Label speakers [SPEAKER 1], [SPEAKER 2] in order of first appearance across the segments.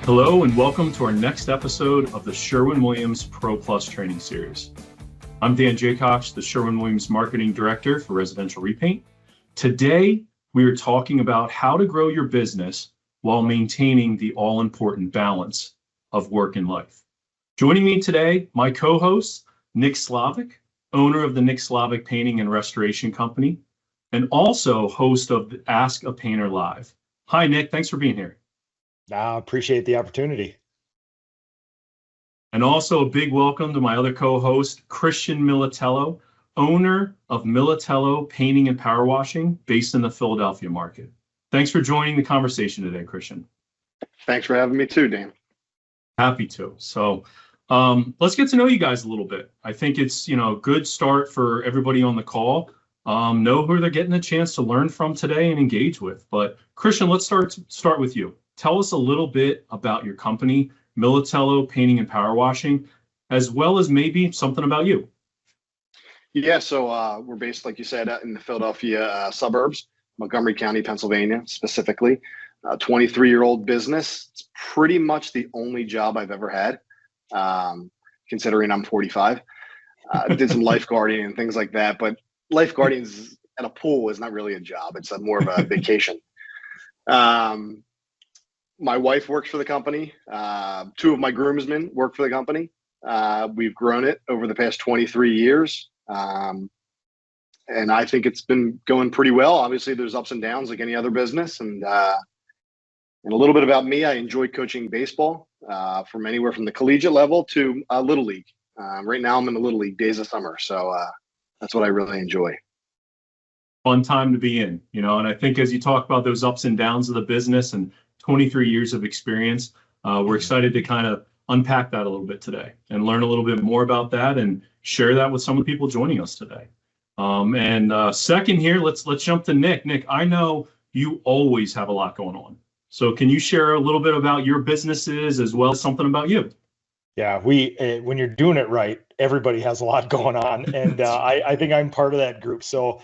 [SPEAKER 1] Hello and welcome to our next episode of the Sherwin-Williams Pro Plus training series. I'm Dan Jaycox, the Sherwin-Williams Marketing Director for Residential Repaint. Today, we are talking about how to grow your business while maintaining the all-important balance of work and life. Joining me today, my co-host, Nick Slavik, owner of the Nick Slavik Painting and Restoration Company, and also host of Ask a Painter Live. Hi, Nick. Thanks for being here.
[SPEAKER 2] I appreciate the opportunity.
[SPEAKER 1] And also a big welcome to my other co-host, Christian Militello, owner of Militello Painting and Power Washing, based in the Philadelphia market. Thanks for joining the conversation today, Christian.
[SPEAKER 3] Thanks for having me too, Dan.
[SPEAKER 1] Happy to. So let's get to know you guys a little bit. I think it's a good start for everybody on the call. Know who they're getting a chance to learn from today and engage with. But Christian, let's start with you. Tell us a little bit about your company, Militello Painting and Power Washing, as well as maybe something about you.
[SPEAKER 3] Yeah, so we're based, like you said, in the Philadelphia suburbs, Montgomery County, Pennsylvania, specifically. 23-year-old business. It's pretty much the only job I've ever had, considering I'm 45. Did some lifeguarding and things like that, but lifeguarding at a pool is not really a job. It's more of a vacation. My wife works for the company. Two of my groomsmen work for the company. We've grown it over the past 23 years. And I think it's been going pretty well. Obviously, there's ups and downs like any other business. And a little bit about me, I enjoy coaching baseball from anywhere from the collegiate level to Little League. Right now, I'm in the Little League days of summer. So that's what I really enjoy.
[SPEAKER 1] Fun time to be in, and I think as you talk about those ups and downs of the business and 23 years of experience, we're excited to kind of unpack that a little bit today and learn a little bit more about that and share that with some of the people joining us today. Second here, let's jump to Nick. Nick, I know you always have a lot going on. So can you share a little bit about your businesses as well as something about you?
[SPEAKER 2] Yeah, when you're doing it right, everybody has a lot going on. And I think I'm part of that group. So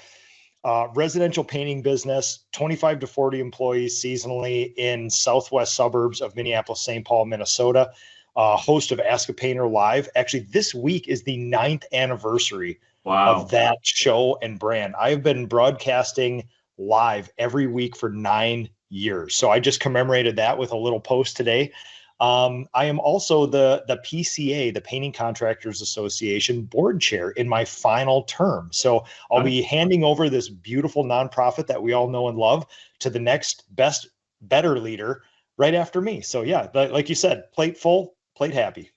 [SPEAKER 2] residential painting business, 25 to 40 employees seasonally in southwest suburbs of Minneapolis, St. Paul, Minnesota. Host of Ask a Painter Live. Actually, this week is the 9th anniversary of that show and brand. I have been broadcasting live every week for 9 years. So I just commemorated that with a little post today. I am also the PCA, the Painting Contractors Association board chair in my final term. So I'll be handing over this beautiful nonprofit that we all know and love to the next better leader right after me. So yeah, like you said, plate full, plate happy.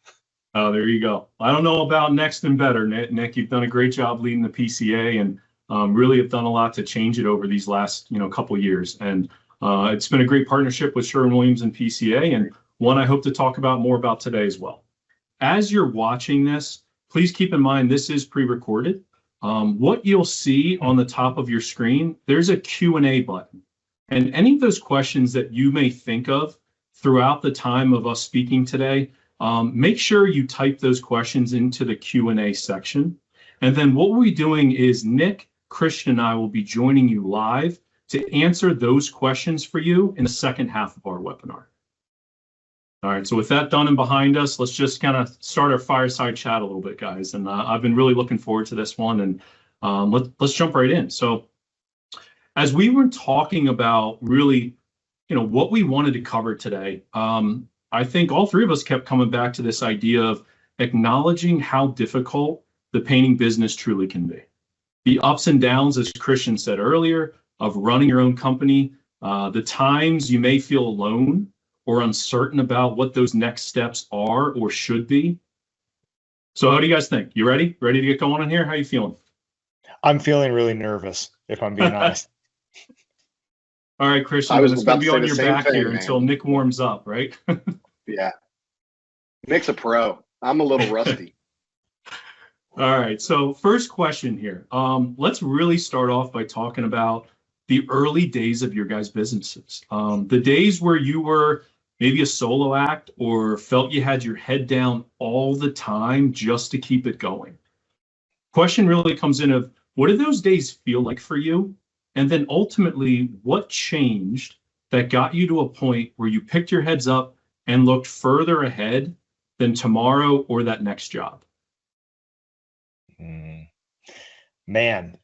[SPEAKER 1] Oh, there you go. I don't know about next and better, Nick. You've done a great job leading the PCA and really have done a lot to change it over these last couple years. And it's been a great partnership with Sherwin-Williams and PCA, and one I hope to talk about more about today as well. As you're watching this, please keep in mind this is pre-recorded. What you'll see on the top of your screen, there's a Q&A button. And any of those questions that you may think of throughout the time of us speaking today, make sure you type those questions into the Q&A section. And then what we'll be doing is Nick, Christian, and I will be joining you live to answer those questions for you in the second half of our webinar. All right, so with that done and behind us, let's just kind of start our fireside chat a little bit, guys. And I've been really looking forward to this one, and let's jump right in. So as we were talking about really, what we wanted to cover today, I think all three of us kept coming back to this idea of acknowledging how difficult the painting business truly can be. The ups and downs, as Christian said earlier, of running your own company, the times you may feel alone or uncertain about what those next steps are or should be. So how do you guys think? You ready? Ready to get going in here? How are you feeling?
[SPEAKER 2] I'm feeling really nervous, if I'm being honest.
[SPEAKER 1] All right, Christian, it's going to be on your back here until Nick warms up, right?
[SPEAKER 3] Yeah. Nick's a pro. I'm a little rusty.
[SPEAKER 1] All right, so first question here. Let's really start off by talking about the early days of your guys' businesses. The days where you were maybe a solo act or felt you had your head down all the time just to keep it going. Question really comes in of, what did those days feel like for you? And then ultimately, what changed that got you to a point where you picked your heads up and looked further ahead than tomorrow or that next job?
[SPEAKER 2] Man,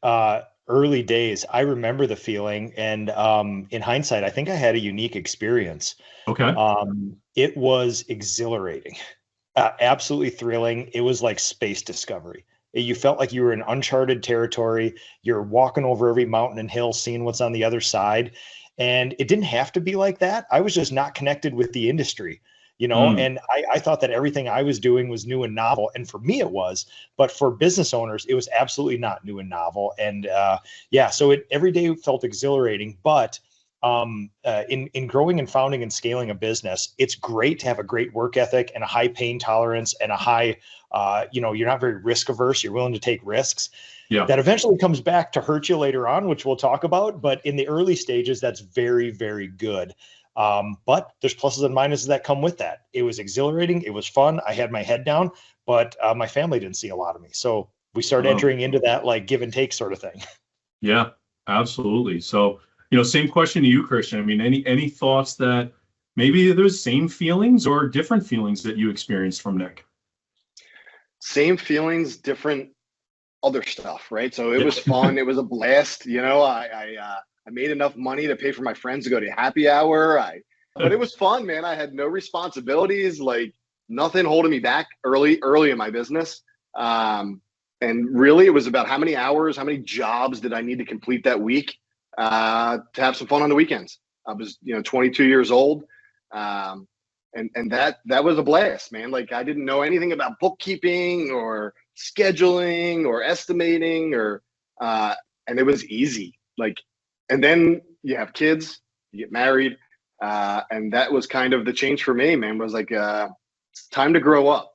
[SPEAKER 2] early days, I remember the feeling. And in hindsight, I think I had a unique experience.
[SPEAKER 1] Okay.
[SPEAKER 2] It was exhilarating, absolutely thrilling. It was like space discovery. You felt like you were in uncharted territory. You're walking over every mountain and hill, seeing what's on the other side. And it didn't have to be like that. I was just not connected with the industry, and I thought that everything I was doing was new and novel. And for me, it was, but for business owners, it was absolutely not new and novel. And so every day felt exhilarating, but in growing and founding and scaling a business, it's great to have a great work ethic and a high pain tolerance and a high, you're not very risk averse. You're willing to take risks.
[SPEAKER 1] Yeah.
[SPEAKER 2] That eventually comes back to hurt you later on, which we'll talk about. But in the early stages, that's very, very good. But there's pluses and minuses that come with that. It was exhilarating. It was fun. I had my head down, but my family didn't see a lot of me. So we started entering into that like give and take sort of thing.
[SPEAKER 1] Yeah, absolutely. So, same question to you, Christian. I mean, any thoughts that maybe there's same feelings or different feelings that you experienced from Nick?
[SPEAKER 3] Same feelings, different other stuff, right? So it was fun. It was a blast. I made enough money to pay for my friends to go to happy hour. But it was fun, man. I had no responsibilities, like nothing holding me back early in my business. And really, it was about how many hours, how many jobs did I need to complete that week to have some fun on the weekends. I was, 22 years old. And that was a blast, man. Like I didn't know anything about bookkeeping or scheduling or estimating and it was easy. And then you have kids, you get married. And that was kind of the change for me, man, was like, it's time to grow up.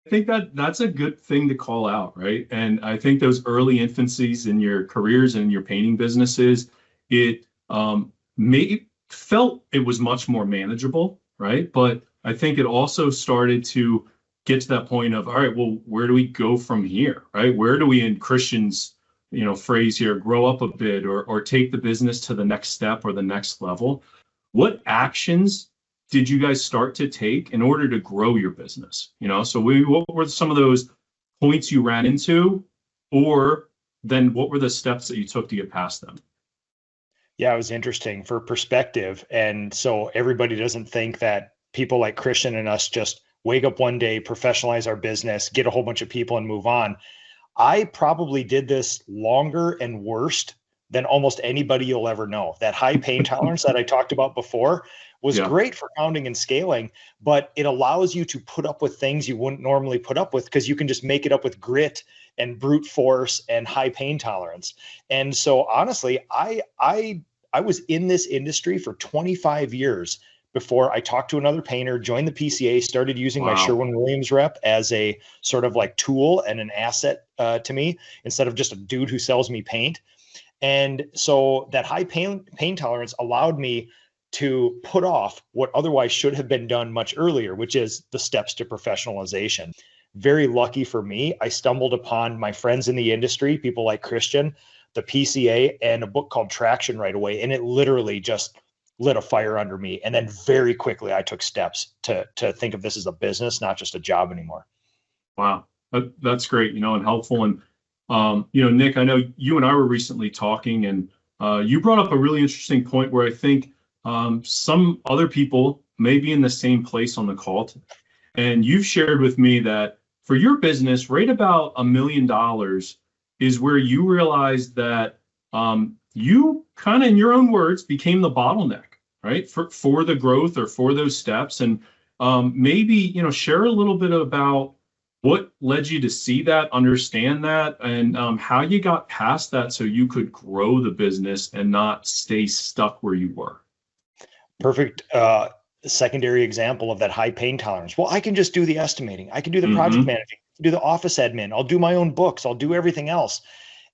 [SPEAKER 1] I think that's a good thing to call out, right? And I think those early infancies in your careers and your painting businesses, it felt it was much more manageable, right? But I think it also started to get to that point of, all right, well, where do we go from here, right? Where do we, in Christian's phrase here, grow up a bit or take the business to the next step or the next level? What actions did you guys start to take in order to grow your business? So what were some of those points you ran into, or then what were the steps that you took to get past them?
[SPEAKER 2] Yeah, it was interesting for perspective. And so everybody doesn't think that people like Christian and us just wake up one day, professionalize our business, get a whole bunch of people and move on. I probably did this longer and worst than almost anybody you'll ever know. That high pain tolerance that I talked about before was great for founding and scaling, but it allows you to put up with things you wouldn't normally put up with because you can just make it up with grit and brute force and high pain tolerance. And so honestly, I was in this industry for 25 years before I talked to another painter, joined the PCA, started using my Sherwin-Williams rep as a sort of like tool and an asset to me instead of just a dude who sells me paint. And so that high pain tolerance allowed me to put off what otherwise should have been done much earlier, which is the steps to professionalization. Very lucky for me, I stumbled upon my friends in the industry, people like Christian, the PCA, and a book called Traction right away. And it literally just lit a fire under me. And then very quickly, I took steps to think of this as a business, not just a job anymore.
[SPEAKER 1] Wow. That's great, and helpful. And, Nick, I know you and I were recently talking, and you brought up a really interesting point where I think some other people may be in the same place on the call today. And you've shared with me that for your business, right about $1 million is where you realized that you kind of, in your own words, became the bottleneck, right? For the growth or for those steps. And maybe, share a little bit about what led you to see that, understand that, and how you got past that so you could grow the business and not stay stuck where you were.
[SPEAKER 2] Perfect. Secondary example of that high pain tolerance. Well, I can just do the estimating. I can do the project managing, do the office admin. I'll do my own books. I'll do everything else.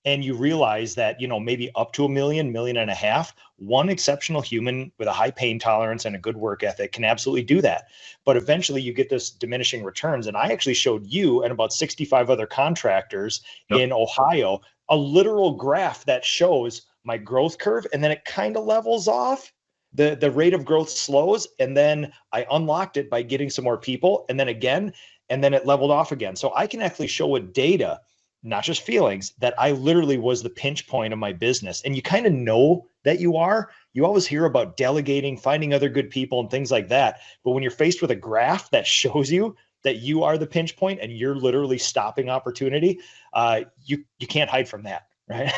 [SPEAKER 2] And you realize that, maybe up to $1 million, $1.5 million, one exceptional human with a high pain tolerance and a good work ethic can absolutely do that. But eventually you get this diminishing returns. And I actually showed you and about 65 other contractors in Ohio, a literal graph that shows my growth curve. And then it kind of levels off the rate of growth slows. And then I unlocked it by getting some more people, and then again, and then it leveled off again. So I can actually show with data, not just feelings, that I literally was the pinch point of my business. And you kind of know that you always hear about delegating, finding other good people and things like that. But when you're faced with a graph that shows you that you are the pinch point and you're literally stopping opportunity, you can't hide from that, right?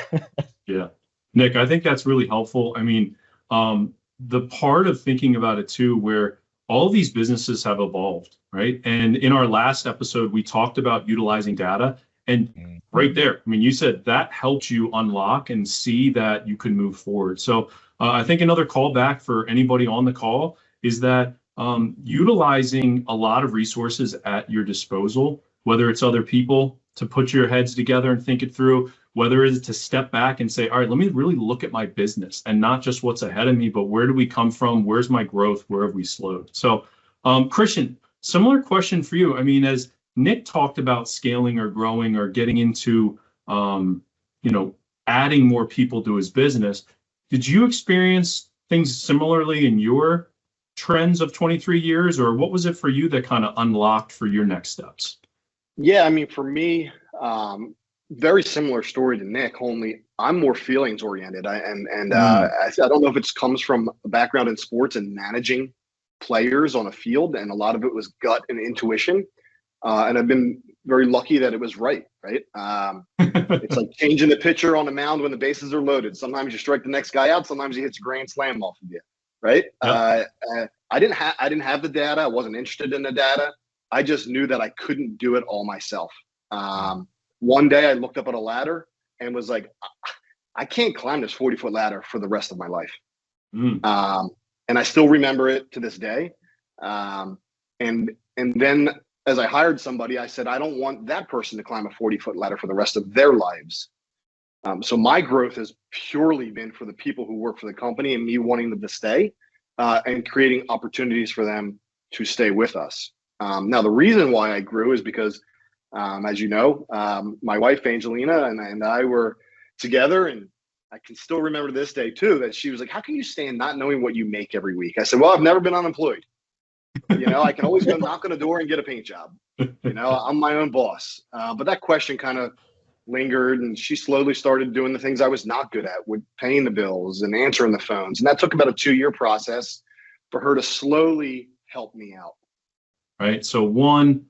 [SPEAKER 1] Yeah. Nick, I think that's really helpful. I mean, the part of thinking about it too, where all these businesses have evolved, right? And in our last episode, we talked about utilizing data. And right there, I mean, you said that helped you unlock and see that you can move forward. So I think another callback for anybody on the call is that utilizing a lot of resources at your disposal, whether it's other people to put your heads together and think it through, whether it's to step back and say, all right, let me really look at my business and not just what's ahead of me, but where do we come from? Where's my growth? Where have we slowed? So Christian, similar question for you. I mean, as Nick talked about scaling or growing or getting into, adding more people to his business, did you experience things similarly in your trends of 23 years, or what was it for you that kind of unlocked for your next steps?
[SPEAKER 3] Yeah, I mean, for me, very similar story to Nick, only I'm more feelings oriented. I don't know if it comes from a background in sports and managing players on a field, and a lot of it was gut and intuition. And I've been very lucky that it was right. It's like changing the pitcher on the mound when the bases are loaded. Sometimes you strike the next guy out. Sometimes he hits a grand slam off of you, right? Yep. I didn't have the data. I wasn't interested in the data. I just knew that I couldn't do it all myself. One day I looked up at a ladder and was like, I can't climb this 40-foot ladder for the rest of my life. And I still remember it to this day. And then as I hired somebody, I said, I don't want that person to climb a 40-foot ladder for the rest of their lives. So my growth has purely been for the people who work for the company and me wanting them to stay and creating opportunities for them to stay with us. Now, the reason why I grew is because, as you know, my wife, Angelina, and I were together, and I can still remember to this day, too, that she was like, how can you stand not knowing what you make every week? I said, well, I've never been unemployed. I can always go knock on a door and get a paint job. I'm my own boss. But that question kind of lingered, and she slowly started doing the things I was not good at, with paying the bills and answering the phones. And that took about a 2-year process for her to slowly help me out.
[SPEAKER 1] Right. So one,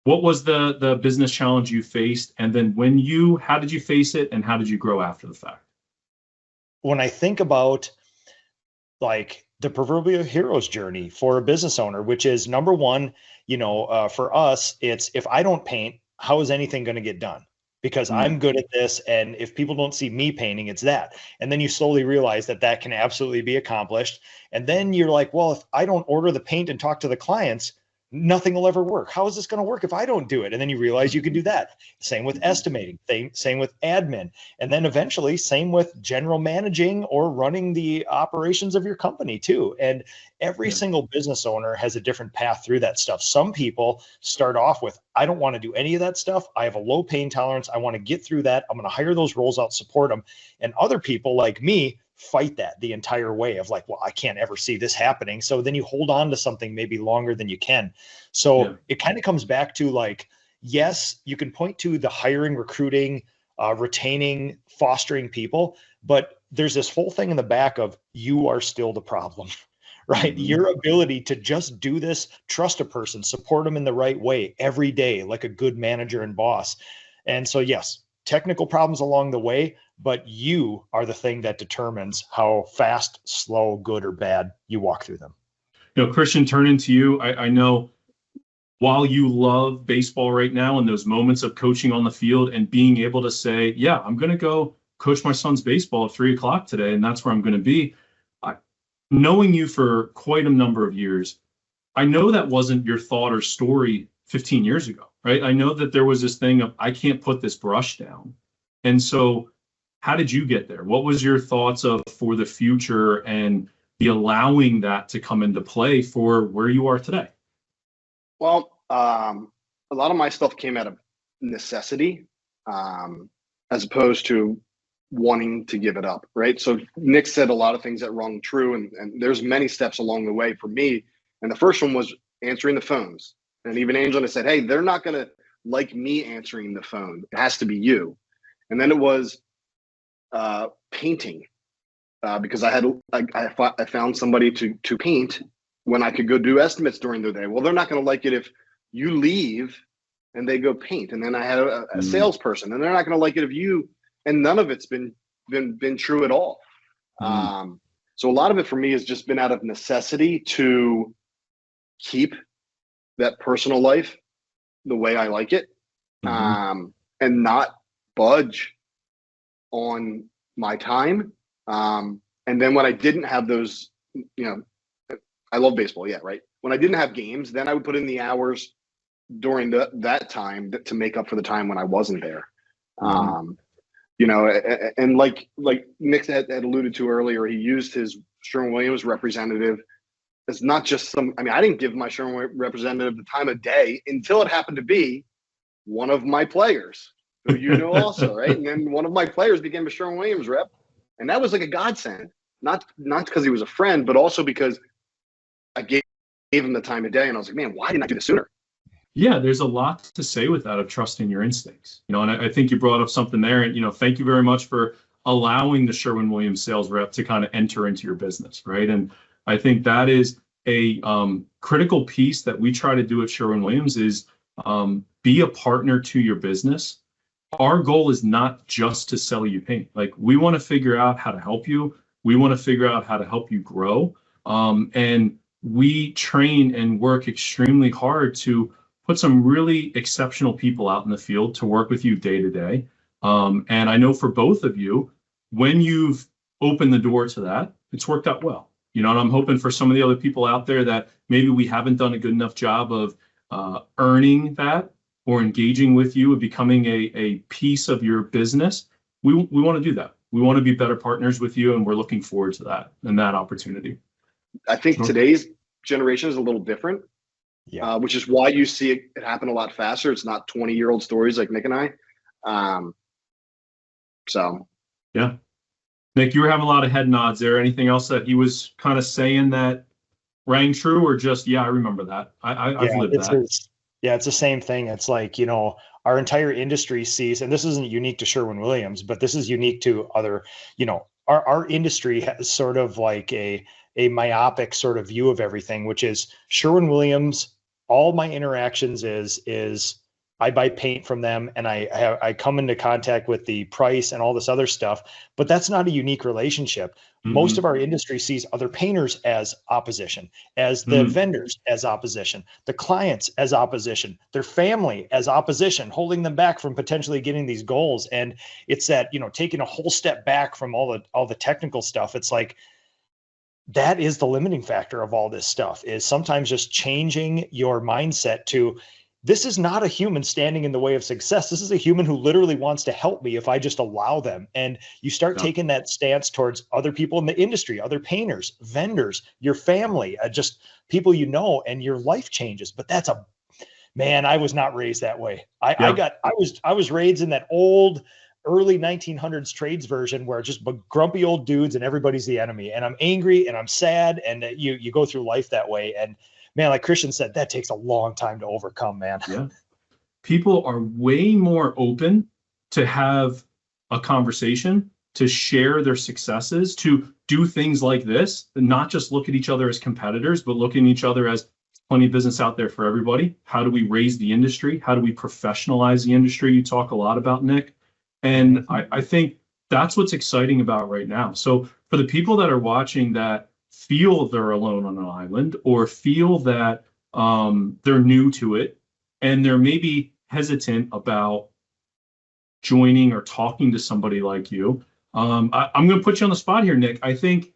[SPEAKER 1] what was the business challenge you faced? And then how did you face it and how did you grow after the fact?
[SPEAKER 2] When I think about like the proverbial hero's journey for a business owner, which is number one, for us, it's if I don't paint, how is anything going to get done? Because I'm good at this. And if people don't see me painting, it's that. And then you slowly realize that can absolutely be accomplished. And then you're like, well, if I don't order the paint and talk to the clients, nothing will ever work. How is this going to work if I don't do it? And then you realize you can do that. Same with estimating, same with admin. And then eventually same with general managing or running the operations of your company too. And every single business owner has a different path through that stuff. Some people start off with, I don't want to do any of that stuff. I have a low pain tolerance. I want to get through that. I'm going to hire those roles out, support them. And other people like me fight that the entire way of like, well, I can't ever see this happening. So then you hold on to something maybe longer than you can. So it kind of comes back to like, yes, you can point to the hiring, recruiting, retaining, fostering people, but there's this whole thing in the back of you are still the problem, right? Your ability to just do this, trust a person, support them in the right way every day, like a good manager and boss. And so, yes, technical problems along the way, but you are the thing that determines how fast, slow, good, or bad you walk through them.
[SPEAKER 1] Christian, turning to you, I know while you love baseball right now and those moments of coaching on the field and being able to say, yeah, I'm going to go coach my son's baseball at 3:00 today, and that's where I'm going to be. Knowing you for quite a number of years, I know that wasn't your thought or story 15 years ago, right? I know that there was this thing of, I can't put this brush down. And so how did you get there? What was your thoughts for the future and the allowing that to come into play for where you are today?
[SPEAKER 3] Well, a lot of my stuff came out of necessity, as opposed to wanting to give it up, right? So Nick said a lot of things that rung true, and there's many steps along the way for me. And the first one was answering the phones. And even Angela said, hey, they're not going to like me answering the phone. It has to be you. And then it was painting, because I found somebody to paint when I could go do estimates during the day. Well, they're not going to like it if you leave and they go paint. And then I had a salesperson, and they're not going to like it if you, and none of it's been true at all. So a lot of it for me has just been out of necessity to keep that personal life the way I like it, and not budge on my time. And then when I didn't have those, I love baseball. Yeah. Right. When I didn't have games, then I would put in the hours during that time to make up for the time when I wasn't there. And like Nick had alluded to earlier, he used his Sherwin-Williams representative as not just I didn't give my Sherwin representative the time of day until it happened to be one of my players, who also, right? And then one of my players became a Sherwin-Williams rep, and that was like a godsend. Not because he was a friend, but also because I gave him the time of day, and I was like, man, why didn't I do this sooner?
[SPEAKER 1] Yeah, there's a lot to say with that, of trusting your instincts. And I think you brought up something there, and thank you very much for allowing the Sherwin-Williams sales rep to kind of enter into your business, right? And I think that is a critical piece that we try to do at Sherwin-Williams is be a partner to your business. Our goal is not just to sell you paint. Like, we want to figure out how to help you. We want to figure out how to help you grow. And we train and work extremely hard to put some really exceptional people out in the field to work with you day to day. And I know for both of you, when you've opened the door to that, it's worked out well. And I'm hoping for some of the other people out there that maybe we haven't done a good enough job of earning that or engaging with you and becoming a piece of your business. We want to do that. We want to be better partners with you, and we're looking forward to that and that opportunity.
[SPEAKER 3] I think today's generation is a little different, which is why you see it happen a lot faster. It's not 20-year-old stories like Nick and I.
[SPEAKER 1] Yeah. Nick, you were having a lot of head nods there. Anything else that he was kind of saying that rang true, or just, I remember that. I've lived that.
[SPEAKER 2] It's the same thing. It's like, our entire industry sees, and this isn't unique to Sherwin-Williams, but this is unique to other, our industry has sort of like a myopic sort of view of everything, which is Sherwin-Williams. All my interactions is I buy paint from them, and I come into contact with the price and all this other stuff, but that's not a unique relationship. Most of our industry sees other painters as opposition, as the vendors as opposition, the clients as opposition, their family as opposition, holding them back from potentially getting these goals. And it's that, taking a whole step back from all the technical stuff. It's like, that is the limiting factor of all this stuff, is sometimes just changing your mindset to, this is not a human standing in the way of success. This is a human who literally wants to help me if I just allow them. And you start taking that stance towards other people in the industry, other painters, vendors, your family, just people and your life changes. But that's man, I was not raised that way. I was raised in that old early 1900s trades version where just grumpy old dudes and everybody's the enemy. And I'm angry and I'm sad, and you go through life that way. And man, like Christian said, that takes a long time to overcome, man.
[SPEAKER 1] Yeah. People are way more open to have a conversation, to share their successes, to do things like this, and not just look at each other as competitors, but look at each other as plenty of business out there for everybody. How do we raise the industry? How do we professionalize the industry? You talk a lot about, Nick. And I think that's what's exciting about right now. So for the people that are watching that feel they're alone on an island, or feel that they're new to it, and they're maybe hesitant about joining or talking to somebody like you, I'm going to put you on the spot here, Nick. I think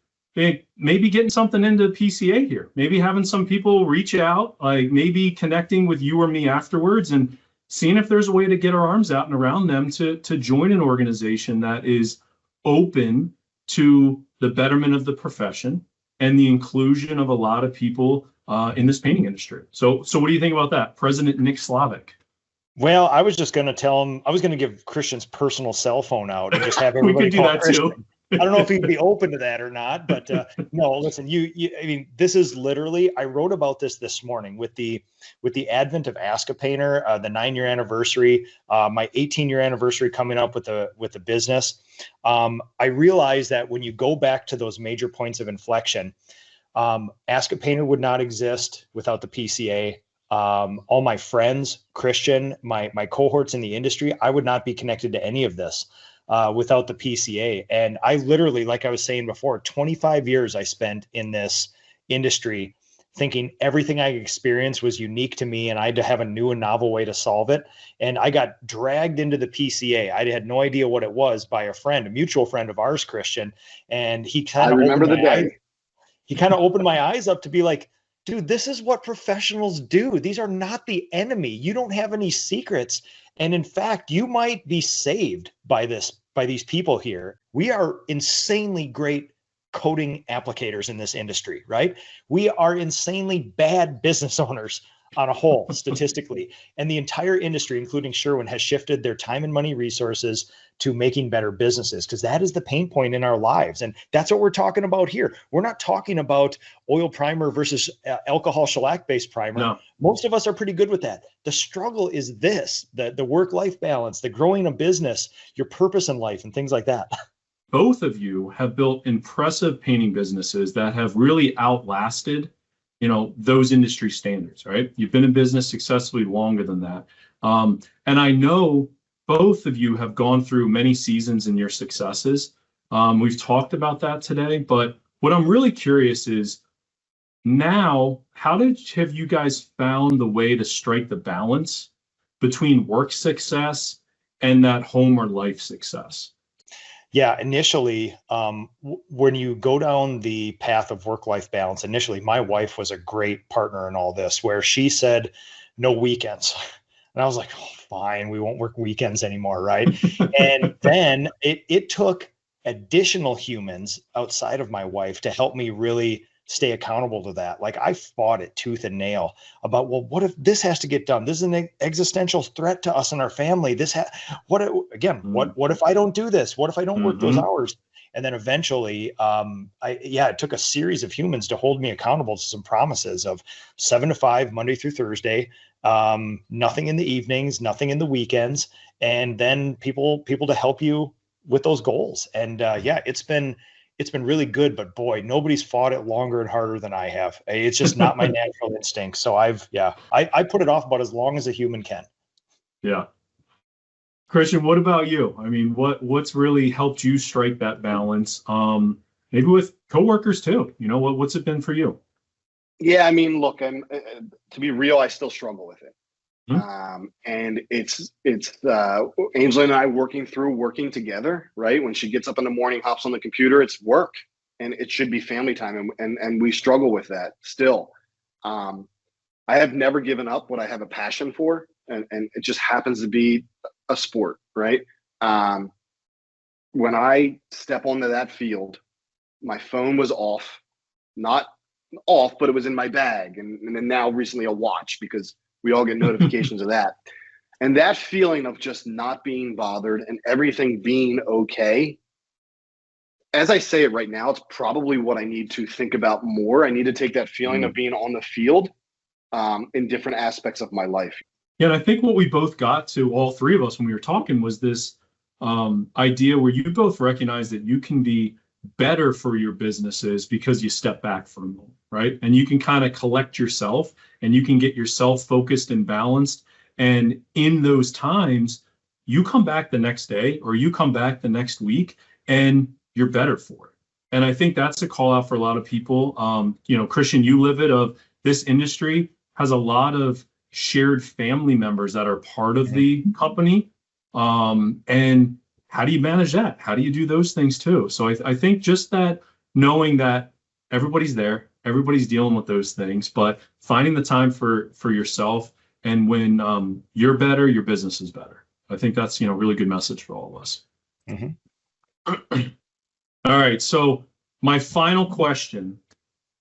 [SPEAKER 1] maybe getting something into PCA here, maybe having some people reach out, like maybe connecting with you or me afterwards, and seeing if there's a way to get our arms out and around them to join an organization that is open to the betterment of the profession and the inclusion of a lot of people in this painting industry. So what do you think about that, President Nick Slavik?
[SPEAKER 2] Well, I was just going to tell him, I was going to give Christian's personal cell phone out and just have
[SPEAKER 1] We
[SPEAKER 2] everybody
[SPEAKER 1] could do
[SPEAKER 2] call
[SPEAKER 1] that
[SPEAKER 2] Christian.
[SPEAKER 1] too.
[SPEAKER 2] I don't know if he'd be open to that or not, but no, listen, I mean, this is literally, I wrote about this morning with the advent of Ask a Painter, the 9-year anniversary, my 18-year anniversary coming up with the business. I realized that when you go back to those major points of inflection, Ask a Painter would not exist without the PCA. All my friends, Christian, my cohorts in the industry, I would not be connected to any of this without the PCA. And I literally, like I was saying before, 25 years I spent in this industry thinking everything I experienced was unique to me and I had to have a new and novel way to solve it. And I got dragged into the PCA. I had no idea what it was by a friend, a mutual friend of ours, Christian. And he kind of
[SPEAKER 3] remember the day.
[SPEAKER 2] He kind of opened my eyes up to be like, dude, this is what professionals do. These are not the enemy. You don't have any secrets. And in fact, you might be saved by these people here. We are insanely great coding applicators in this industry, right? We are insanely bad business owners on a whole, statistically. And the entire industry, including Sherwin, has shifted their time and money resources to making better businesses, because that is the pain point in our lives. And that's what we're talking about here. We're not talking about oil primer versus alcohol shellac-based primer.
[SPEAKER 1] No.
[SPEAKER 2] Most of us are pretty good with that. The struggle is this, the work-life balance, the growing a business, your purpose in life, and things like that.
[SPEAKER 1] Both of you have built impressive painting businesses that have really outlasted, those industry standards, right? You've been in business successfully longer than that. And I know both of you have gone through many seasons in your successes. We've talked about that today, but what I'm really curious is now, have you guys found the way to strike the balance between work success and that home or life success?
[SPEAKER 2] Yeah, initially, when you go down the path of work-life balance, initially, my wife was a great partner in all this, where she said, no weekends. And I was like, oh, fine, we won't work weekends anymore, right? And then it took additional humans outside of my wife to help me really stay accountable to that. Like, I fought it tooth and nail about, well, what if this has to get done? This is an existential threat to us and our family. What if I don't do this? What if I don't work those hours? And then eventually, it took a series of humans to hold me accountable to some promises of 7 to 5, Monday through Thursday, nothing in the evenings, nothing in the weekends, and then people to help you with those goals. And it's been really good, but boy, nobody's fought it longer and harder than I have. It's just not my natural instinct. So I put it off about as long as a human can.
[SPEAKER 1] Yeah. Christian, what about you? I mean, what's really helped you strike that balance? Maybe with coworkers too. What's it been for you?
[SPEAKER 3] Yeah, I mean, look, to be real, I still struggle with it.
[SPEAKER 1] Mm-hmm.
[SPEAKER 3] And it's Angela and I working together, right? When she gets up in the morning, hops on the computer, it's work, and it should be family time. And we struggle with that still. I have never given up what I have a passion for. And it just happens to be a sport, right? When I step onto that field, my phone was off, not off, but it was in my bag. And then now recently a watch, because we all get notifications of that. And that feeling of just not being bothered and everything being okay, as I say it right now, it's probably what I need to think about more. I need to take that feeling of being on the field in different aspects of my life.
[SPEAKER 1] Yeah, and I think what we both got to, all three of us, when we were talking, was this idea where you both recognize that you can be better for your businesses because you step back from them, right? And you can kind of collect yourself and you can get yourself focused and balanced. And in those times, you come back the next day or you come back the next week and you're better for it. And I think that's a call out for a lot of people. Christian, you live it, of this industry has a lot of shared family members that are part of the company. And how do you manage that? How do you do those things too? So I think just that, knowing that everybody's there, everybody's dealing with those things, but finding the time for yourself, and when you're better, your business is better. I think that's, really good message for all of us. Mm-hmm. All right. So my final question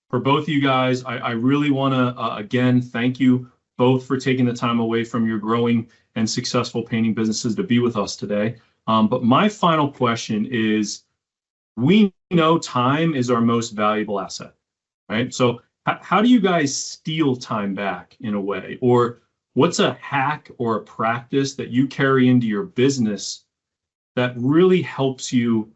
[SPEAKER 1] for both of you guys, I really want to, again, thank you both for taking the time away from your growing and successful painting businesses to be with us today. But my final question is, we know time is our most valuable asset, right? So how do you guys steal time back in a way? Or what's a hack or a practice that you carry into your business that really helps you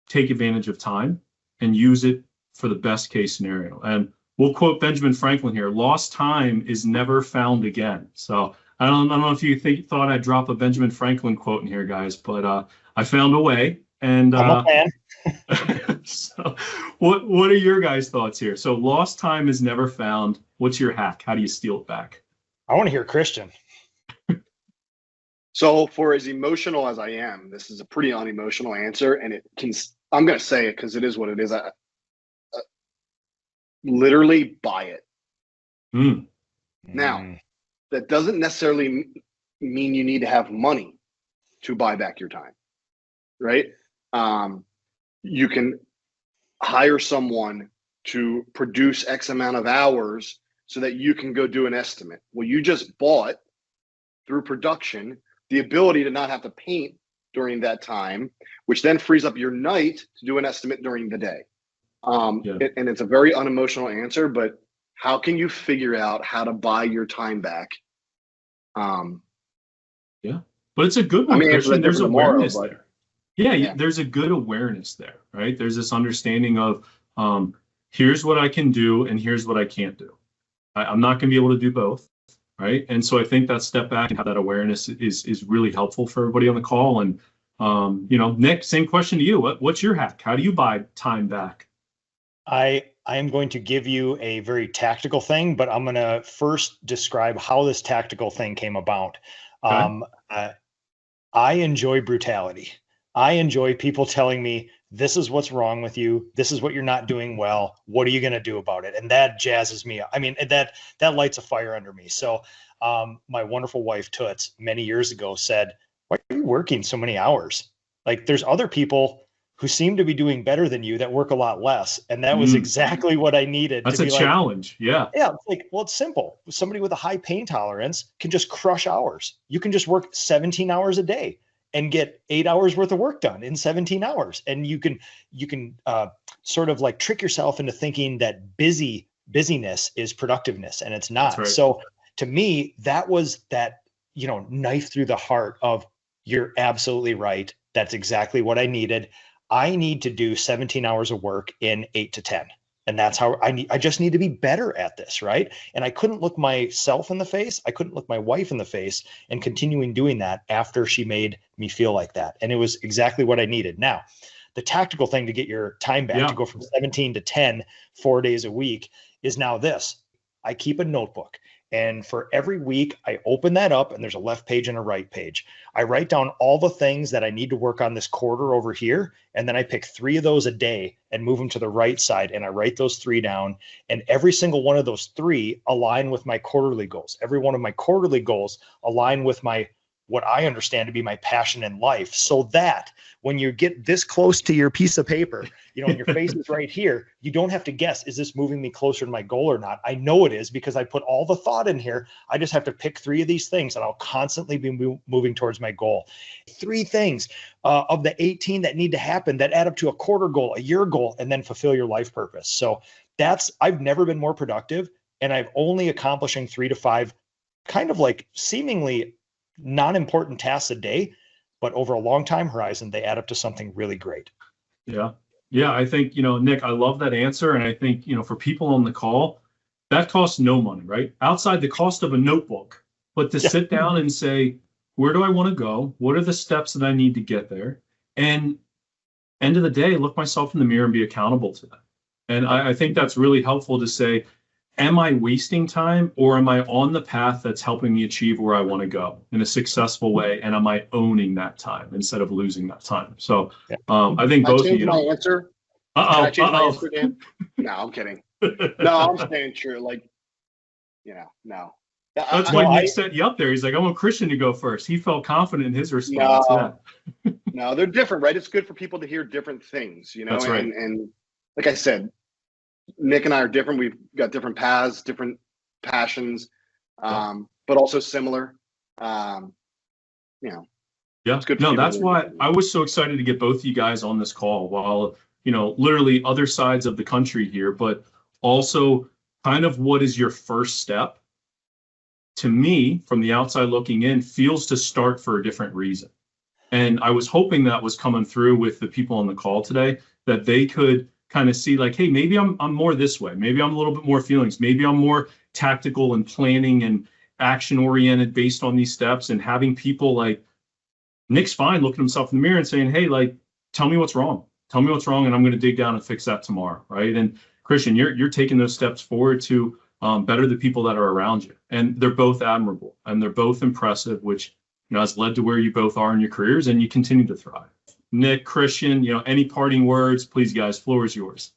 [SPEAKER 1] take advantage of time and use it for the best case scenario? And we'll quote Benjamin Franklin here: lost time is never found again. So I don't know if you thought I'd drop a Benjamin Franklin quote in here, guys, but I found a way. And
[SPEAKER 2] I'm a fan.
[SPEAKER 1] so what are your guys' thoughts here? So lost time is never found. What's your hack? How do you steal it back?
[SPEAKER 2] I want to hear Christian.
[SPEAKER 3] So for as emotional as I am, this is a pretty unemotional answer, and I'm going to say it because it is what it is. I literally buy it. Now, that doesn't necessarily mean you need to have money to buy back your time, right? You can hire someone to produce X amount of hours so that you can go do an estimate. Well, you just bought, through production, the ability to not have to paint during that time, which then frees up your night to do an estimate during the day. And it's a very unemotional answer, but how can you figure out how to buy your time back?
[SPEAKER 1] But it's a good one, Christian. There's awareness there.
[SPEAKER 3] Yeah,
[SPEAKER 1] there's a good awareness there, right? There's this understanding of here's what I can do and here's what I can't do. I'm not going to be able to do both, right? And so I think that step back and have that awareness is really helpful for everybody on the call. And Nick, same question to you. What's your hack? How do you buy time back?
[SPEAKER 2] I am going to give you a very tactical thing, but I'm going to first describe how this tactical thing came about. Okay. I enjoy brutality. I enjoy people telling me, this is what's wrong with you. This is what you're not doing well. What are you going to do about it? And that jazzes me up. I mean, that lights a fire under me. So my wonderful wife, Toots, many years ago said, why are you working so many hours? Like, there's other people who seem to be doing better than you that work a lot less. And that was exactly what I needed.
[SPEAKER 1] That's a challenge. Yeah.
[SPEAKER 2] Yeah. It's simple. Somebody with a high pain tolerance can just crush hours. You can just work 17 hours a day and get 8 hours worth of work done in 17 hours. And you can sort of like trick yourself into thinking that busyness is productiveness, and it's not. Right. So to me, that was that, knife through the heart of, you're absolutely right. That's exactly what I needed. I need to do 17 hours of work in 8 to 10. And that's how I just need to be better at this, right? And I couldn't look myself in the face. I couldn't look my wife in the face and continuing doing that after she made me feel like that. And it was exactly what I needed. Now, the tactical thing to get your time back to go from 17 to 10, 4 days a week is now this. I keep a notebook. And for every week, I open that up and there's a left page and a right page. I write down all the things that I need to work on this quarter over here. And then I pick 3 of those a day and move them to the right side. And I write those 3 down. And every single one of those 3 align with my quarterly goals. Every one of my quarterly goals align with what I understand to be my passion in life, so that when you get this close to your piece of paper, and your face is right here, you don't have to guess, is this moving me closer to my goal or not? I know it is, because I put all the thought in here. I just have to pick 3 of these things and I'll constantly be moving towards my goal. 3 things of the 18 that need to happen that add up to a quarter goal, a year goal, and then fulfill your life purpose. So I've never been more productive, and I've only accomplishing 3 to 5 kind of like seemingly non-important tasks a day, but over a long time horizon, they add up to something really great.
[SPEAKER 1] Yeah. I think, Nick, I love that answer. And I think, for people on the call, that costs no money, right? Outside the cost of a notebook, but to sit down and say, where do I want to go? What are the steps that I need to get there? And end of the day, look myself in the mirror and be accountable to that. And I think that's really helpful to say, am I wasting time, or am I on the path that's helping me achieve where I want to go in a successful way? And am I owning that time instead of losing that time? So I think both of you.
[SPEAKER 3] My answer? Can I change my answer, Dan? No, I'm kidding. No, I'm staying true. No.
[SPEAKER 1] That's why Nick set you up there. He's like, I want Christian to go first. He felt confident in his response.
[SPEAKER 3] No, they're different, right? It's good for people to hear different things,
[SPEAKER 1] That's right.
[SPEAKER 3] And like I said, Nick and I are different. We've got different paths, different passions. but also similar. You know,
[SPEAKER 1] Yeah,
[SPEAKER 3] it's good.
[SPEAKER 1] no, that's why I was so excited to get both you guys on this call while, literally other sides of the country here, but also kind of what is your first step? To me, from the outside looking in, feels to start for a different reason. And I was hoping that was coming through with the people on the call today, that they could kind of see like, hey, maybe I'm more this way. Maybe I'm a little bit more feelings. Maybe I'm more tactical and planning and action oriented based on these steps, and having people like Nick's fine looking himself in the mirror and saying, hey, like, tell me what's wrong. Tell me what's wrong, and I'm going to dig down and fix that tomorrow, right? And Christian, you're taking those steps forward to better the people that are around you. And they're both admirable and they're both impressive, which has led to where you both are in your careers, and you continue to thrive. Nick, Christian, any parting words? Please, guys, floor is yours.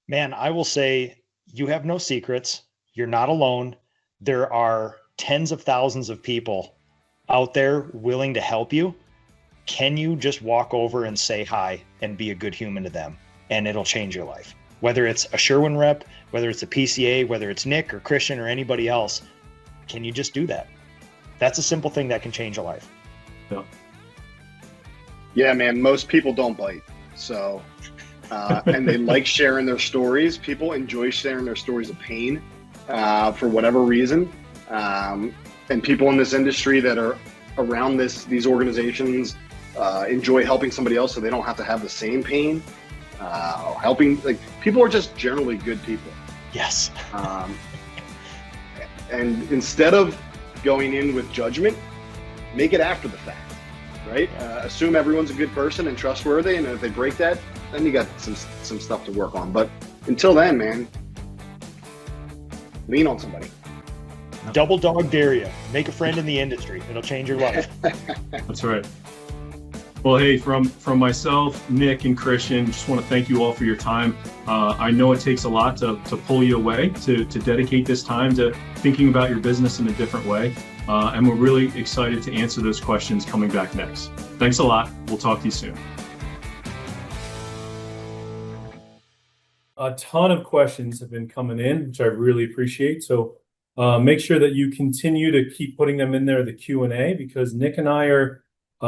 [SPEAKER 2] Man, I will say you have no secrets. You're not alone. There are tens of thousands of people out there willing to help you. Can you just walk over and say hi and be a good human to them, and it'll change your life? Whether it's a Sherwin rep, whether it's a PCA, whether it's Nick or Christian or anybody else, can you just do that? That's a simple thing that can change a life.
[SPEAKER 3] Yeah, man, most people don't bite. So, and they like sharing their stories. People enjoy sharing their stories of pain for whatever reason. And people in this industry that are around these organizations enjoy helping somebody else so they don't have to have the same pain. Helping, like, people are just generally good people.
[SPEAKER 2] Yes.
[SPEAKER 3] And instead of going in with judgment, make it after the fact, right? Assume everyone's a good person and trustworthy, and if they break that, then you got some stuff to work on. But until then, man, lean on somebody.
[SPEAKER 2] Double dog dare you. Make a friend in the industry. It'll change your life.
[SPEAKER 1] That's right. Well, hey, from myself, Nick, and Christian, just want to thank you all for your time. I know it takes a lot to pull you away, to dedicate this time to thinking about your business in a different way. And we're really excited to answer those questions coming back next. Thanks a lot. We'll talk to you soon. A ton of questions have been coming in, which I really appreciate. So make sure that you continue to keep putting them in there, the Q&A, because Nick and I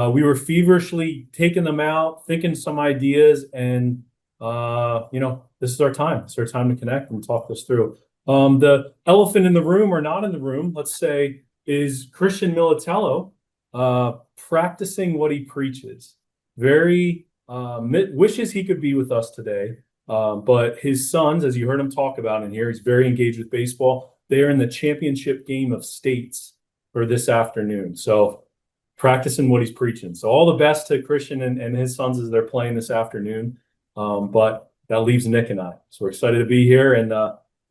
[SPEAKER 1] we were feverishly taking them out, thinking some ideas, and this is our time. It's our time to connect and talk this through. The elephant in the room, or not in the room, let's say, is Christian Militello practicing what he preaches. Very wishes he could be with us today, but his sons, as you heard him talk about in here, he's very engaged with baseball. They are in the championship game of states for this afternoon. So practicing what he's preaching. So all the best to Christian and his sons as they're playing this afternoon. But that leaves Nick and I. So we're excited to be here. And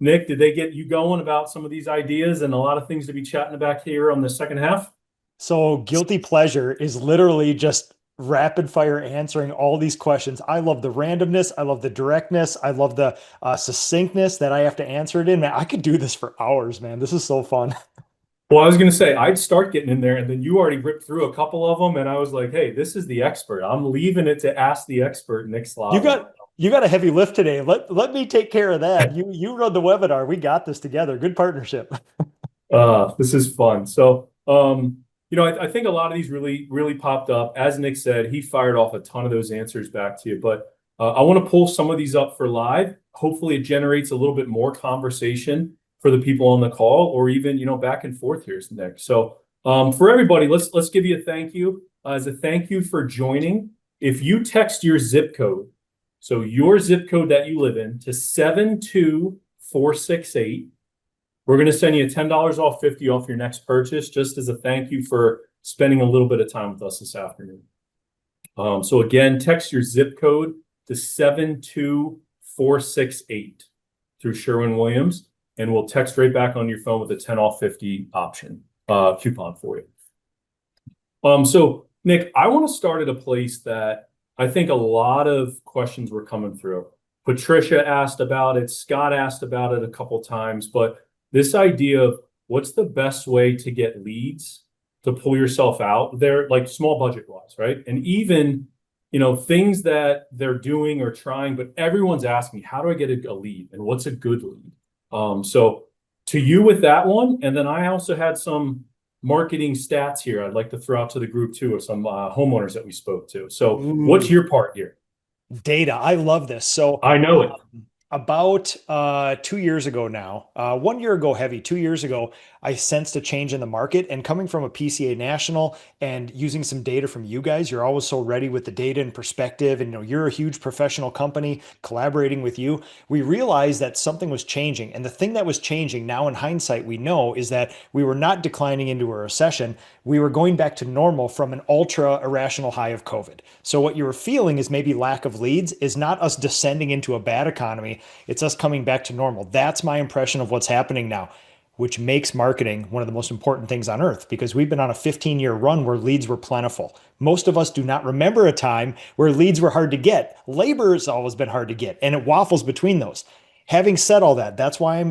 [SPEAKER 1] Nick, did they get you going about some of these ideas and a lot of things to be chatting about here on the second half?
[SPEAKER 2] So guilty pleasure is literally just rapid fire answering all these questions. I love the randomness. I love the directness. I love the succinctness that I have to answer it in. Man, I could do this for hours, man. This is so fun.
[SPEAKER 1] Well, I was going to say, I'd start getting in there, and then you already ripped through a couple of them, and I was like, hey, this is the expert. I'm leaving it to ask the expert, Nick Slavik.
[SPEAKER 2] You got a heavy lift today. Let me take care of that. You run the webinar. We got this together. Good partnership.
[SPEAKER 1] This is fun. So, I think a lot of these really, really popped up. As Nick said, he fired off a ton of those answers back to you, but I want to pull some of these up for live. Hopefully it generates a little bit more conversation for the people on the call, or even, back and forth here, Nick. So for everybody, let's give you a thank you. As a thank you for joining, if you text your zip code, so your zip code that you live in, to 72468, we're going to send you $10 off, $50 off your next purchase, just as a thank you for spending a little bit of time with us this afternoon. So again, text your zip code to 72468 through Sherwin-Williams, and we'll text right back on your phone with a 10 off 50 option coupon for you. So Nick, I want to start at a place that I think a lot of questions were coming through. Patricia asked about it. Scott asked about it a couple times, but this idea of what's the best way to get leads to pull yourself out there, like small budget wise, right? And even, things that they're doing or trying, but everyone's asking me, how do I get a lead, and what's a good lead? So to you with that one. And then I also had some marketing stats here I'd like to throw out to the group too, of some homeowners that we spoke to. So what's your part here?
[SPEAKER 2] Data. I love this. So
[SPEAKER 1] I know it.
[SPEAKER 2] About 2 years ago now, 1 year ago, heavy 2 years ago, I sensed a change in the market. And coming from a PCA national and using some data from you guys, you're always so ready with the data and perspective. And you're a huge professional company. Collaborating with you, we realized that something was changing. And the thing that was changing now in hindsight, we know, is that we were not declining into a recession. We were going back to normal from an ultra irrational high of COVID. So what you were feeling is maybe lack of leads is not us descending into a bad economy. It's us coming back to normal. That's my impression of what's happening now, which makes marketing one of the most important things on earth, because we've been on a 15-year run where leads were plentiful. Most of us do not remember a time where leads were hard to get. Labor has always been hard to get, and it waffles between those. Having said all that, that's why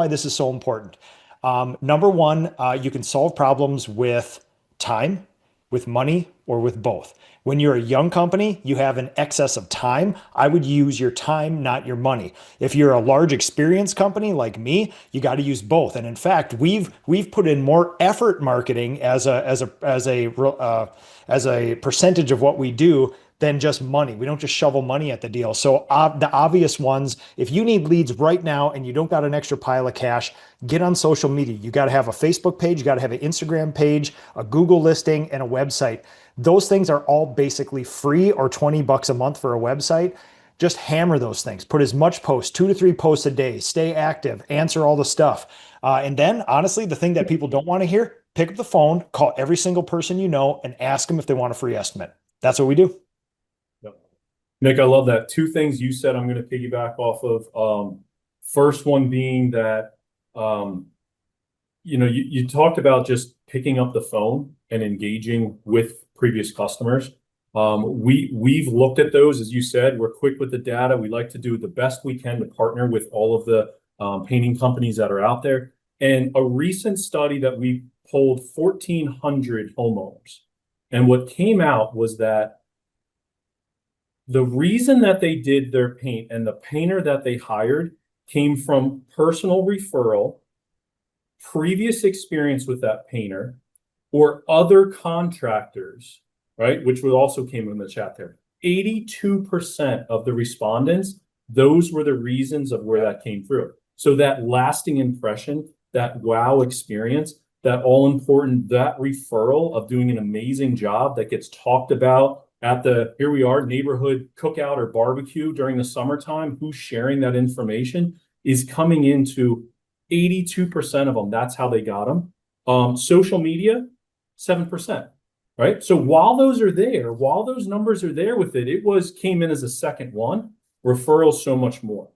[SPEAKER 2] this is so important. Number one, you can solve problems with time, with money, or with both. When you're a young company, you have an excess of time. I would use your time, not your money. If you're a large experienced company like me, you got to use both. And in fact, we've put in more effort marketing as a percentage of what we do than just money. We don't just shovel money at the deal. So the obvious ones, if you need leads right now and you don't got an extra pile of cash, get on social media. You got to have a Facebook page, you got to have an Instagram page, a Google listing, and a website. Those things are all basically free, or $20 a month for a website. Just hammer those things. Put as much posts, 2 to 3 posts a day. Stay active, answer all the stuff. And then honestly, the thing that people don't want to hear, pick up the phone, call every single person you know, and ask them if they want a free estimate. That's what we do.
[SPEAKER 1] Nick, I love that. 2 things you said I'm going to piggyback off of. First one being that, you talked about just picking up the phone and engaging with previous customers. We've looked at those, as you said. We're quick with the data. We like to do the best we can to partner with all of the painting companies that are out there. And a recent study that we polled 1,400 homeowners. And what came out was that the reason that they did their paint and the painter that they hired came from personal referral, previous experience with that painter, or other contractors, right? Which would also came in the chat there. 82% of the respondents, those were the reasons of where that came through. So that lasting impression, that wow experience, that all important, that referral of doing an amazing job that gets talked about at the, here we are, neighborhood cookout or barbecue during the summertime, who's sharing that information is coming into 82% of them. That's how they got them. Social media, 7%, right? So while those are there, while those numbers are there with it, came in as a second one. Referrals, so much more.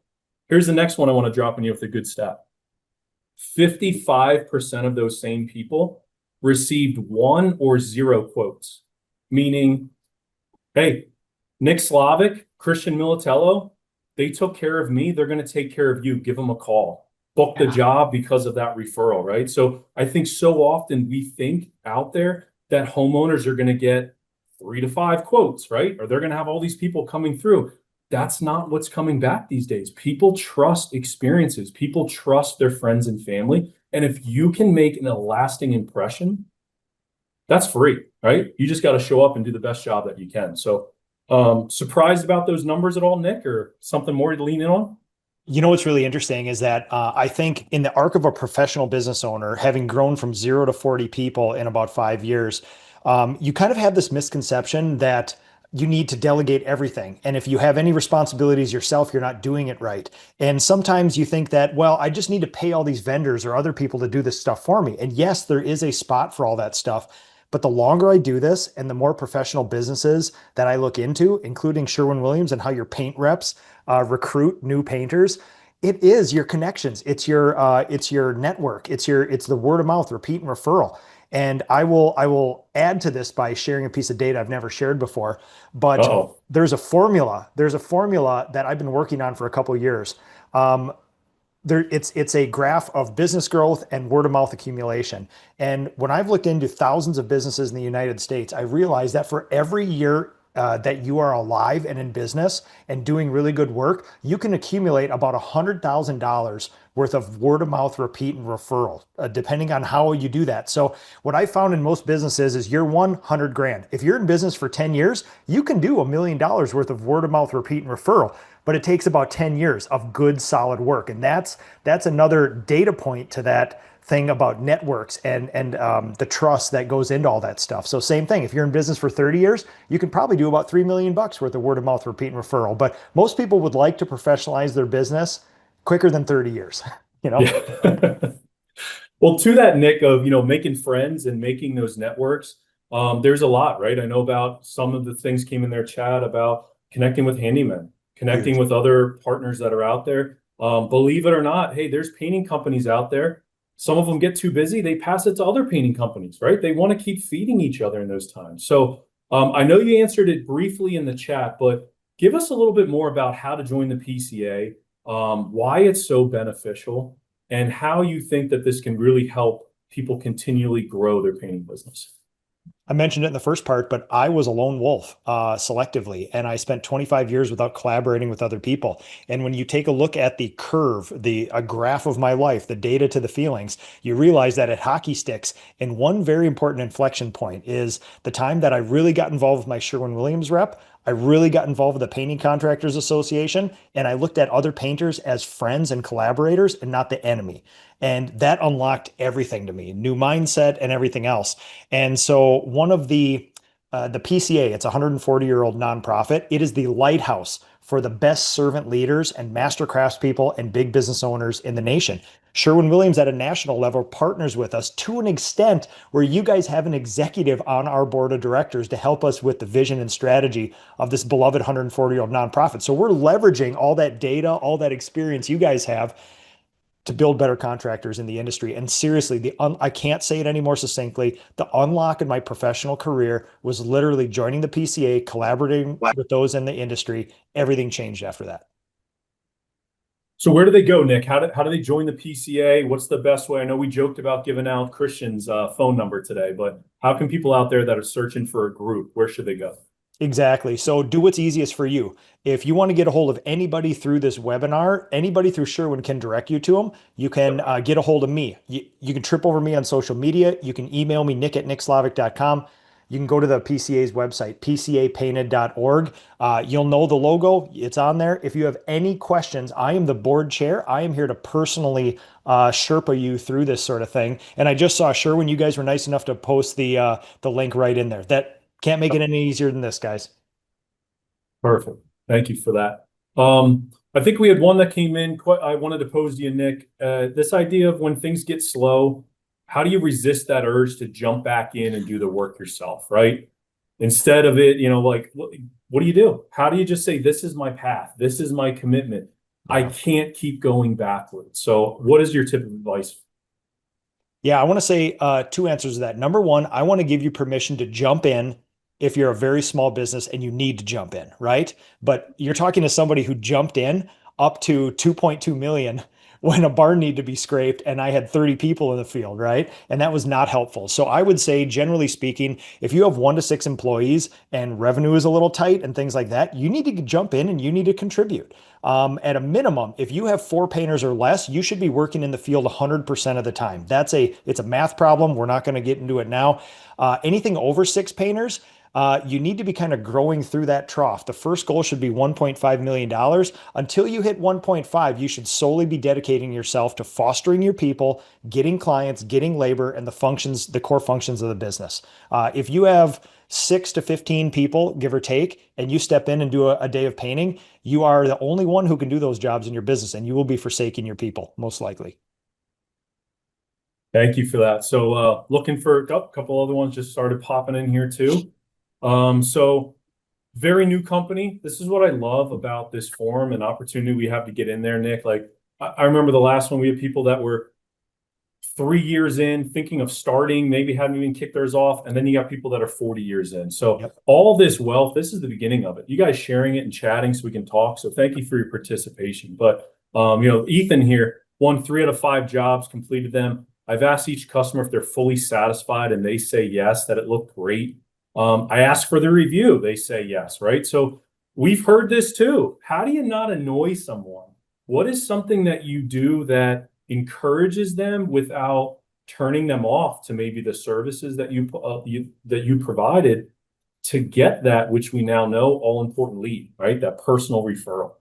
[SPEAKER 1] Here's the next one I want to drop on you with a good stat. 55% of those same people received 1 or 0 quotes, meaning, hey, Nick Slavik, Christian Militello, they took care of me. They're going to take care of you. Give them a call. Book the job because of that referral, right? So I think so often we think out there that homeowners are going to get 3 to 5 quotes, right? Or they're going to have all these people coming through. That's not what's coming back these days. People trust experiences. People trust their friends and family. And if you can make a lasting impression, that's free, right? You just got to show up and do the best job that you can. So surprised about those numbers at all, Nick, or something more to lean in on?
[SPEAKER 2] You know, what's really interesting is that I think in the arc of a professional business owner, having grown from 0 to 40 people in about 5 years, you kind of have this misconception that you need to delegate everything. And if you have any responsibilities yourself, you're not doing it right. And sometimes you think that, well, I just need to pay all these vendors or other people to do this stuff for me. And yes, there is a spot for all that stuff. But the longer I do this and the more professional businesses that I look into, including Sherwin-Williams and how your paint reps recruit new painters, it is your connections. It's your network. It's the word of mouth, repeat and referral. And I will add to this by sharing a piece of data I've never shared before. But there's a formula. There's a formula that I've been working on for a couple of years. It's a graph of business growth and word of mouth accumulation. And when I've looked into thousands of businesses in the United States, I realized that for every year that you are alive and in business and doing really good work, you can accumulate about $100,000 worth of word of mouth, repeat, and referral, depending on how you do that. So what I found in most businesses is year one, 100 grand. If you're in business for 10 years, you can do $1 million worth of word of mouth, repeat, and referral, but it takes about 10 years of good, solid work. And that's another data point to that thing about networks and the trust that goes into all that stuff. So same thing, if you're in business for 30 years, you can probably do about $3 million worth of word of mouth, repeat, and referral. But most people would like to professionalize their business quicker than 30 years, you know?
[SPEAKER 1] Yeah. Well, to that, Nick, of, making friends and making those networks, there's a lot, right? I know about some of the things came in their chat about connecting with handymen, connecting with other partners that are out there. Believe it or not, hey, there's painting companies out there. Some of them get too busy, they pass it to other painting companies, right? They want to keep feeding each other in those times. So I know you answered it briefly in the chat, but give us a little bit more about how to join the PCA, why it's so beneficial, and how you think that this can really help people continually grow their painting business.
[SPEAKER 2] I mentioned it in the first part, but I was a lone wolf selectively, and I spent 25 years without collaborating with other people. And when you take a look at the curve, a graph of my life, the data to the feelings, you realize that it hockey sticks. And one very important inflection point is the time that I really got involved with my Sherwin-Williams rep. I really got involved with the Painting Contractors Association, and I looked at other painters as friends and collaborators and not the enemy. And that unlocked everything to me, new mindset and everything else. And so one of the PCA, it's a 140-year-old nonprofit. It is the lighthouse for the best servant leaders and master craftspeople and big business owners in the nation. Sherwin-Williams at a national level partners with us to an extent where you guys have an executive on our board of directors to help us with the vision and strategy of this beloved 140-year-old nonprofit. So we're leveraging all that data, all that experience you guys have to build better contractors in the industry. And seriously, I can't say it any more succinctly. The unlock in my professional career was literally joining the PCA, collaborating with those in the industry. Everything changed after that.
[SPEAKER 1] So where do they go, Nick? How do they join the PCA? What's the best way? I know we joked about giving out Christian's phone number today, but how can people out there that are searching for a group, where should they go?
[SPEAKER 2] Exactly. So do what's easiest for you. If you want to get a hold of anybody through this webinar, anybody through Sherwin can direct you to them. You can get a hold of me. You can trip over me on social media. You can email me, nick@nickslavik.com. You can go to the PCA's website, pcapainted.org. You'll know the logo. It's on there. If you have any questions, I am the board chair. I am here to personally Sherpa you through this sort of thing. And I just saw Sherwin, you guys were nice enough to post the link right in there. That can't make it any easier than this, guys.
[SPEAKER 1] Perfect. Thank you for that. I think we had one that came in. I wanted to pose to you, Nick. This idea of when things get slow, how do you resist that urge to jump back in and do the work yourself, right? Instead of it, like, what do you do? How do you just say, this is my path, this is my commitment, I can't keep going backwards? So what is your tip of advice?
[SPEAKER 2] Yeah, I want to say two answers to that. Number one, I want to give you permission to jump in if you're a very small business and you need to jump in, right? But you're talking to somebody who jumped in up to 2.2 million when a barn needed to be scraped and I had 30 people in the field, right? And that was not helpful. So I would say, generally speaking, if you have 1 to 6 employees and revenue is a little tight and things like that, you need to jump in and you need to contribute. At a minimum, if you have 4 painters or less, you should be working in the field 100% of the time. It's a math problem. We're not going to get into it now. Anything over 6 painters, you need to be kind of growing through that trough. The first goal should be $1.5 million. Until you hit 1.5, you should solely be dedicating yourself to fostering your people, getting clients, getting labor, and the core functions of the business. If you have 6 to 15 people, give or take, and you step in and do a day of painting, you are the only one who can do those jobs in your business, and you will be forsaking your people, most likely.
[SPEAKER 1] Thank you for that. So looking for a couple other ones just started popping in here too. So very new company. This is what I love about this forum and opportunity we have to get in there, Nick. Like I remember the last one, we had people that were 3 years in thinking of starting, maybe hadn't even kicked theirs off. And then you got people that are 40 years in. So all this wealth, this is the beginning of it. You guys sharing it and chatting so we can talk. So thank you for your participation. But, Ethan here won 3 out of 5 jobs, completed them. I've asked each customer if they're fully satisfied and they say yes, that it looked great. I ask for the review. They say yes, right? So we've heard this too. How do you not annoy someone what is something that you do that encourages them without turning them off to maybe the services that you provided to get that, which we now know, all important lead, right? That personal referral.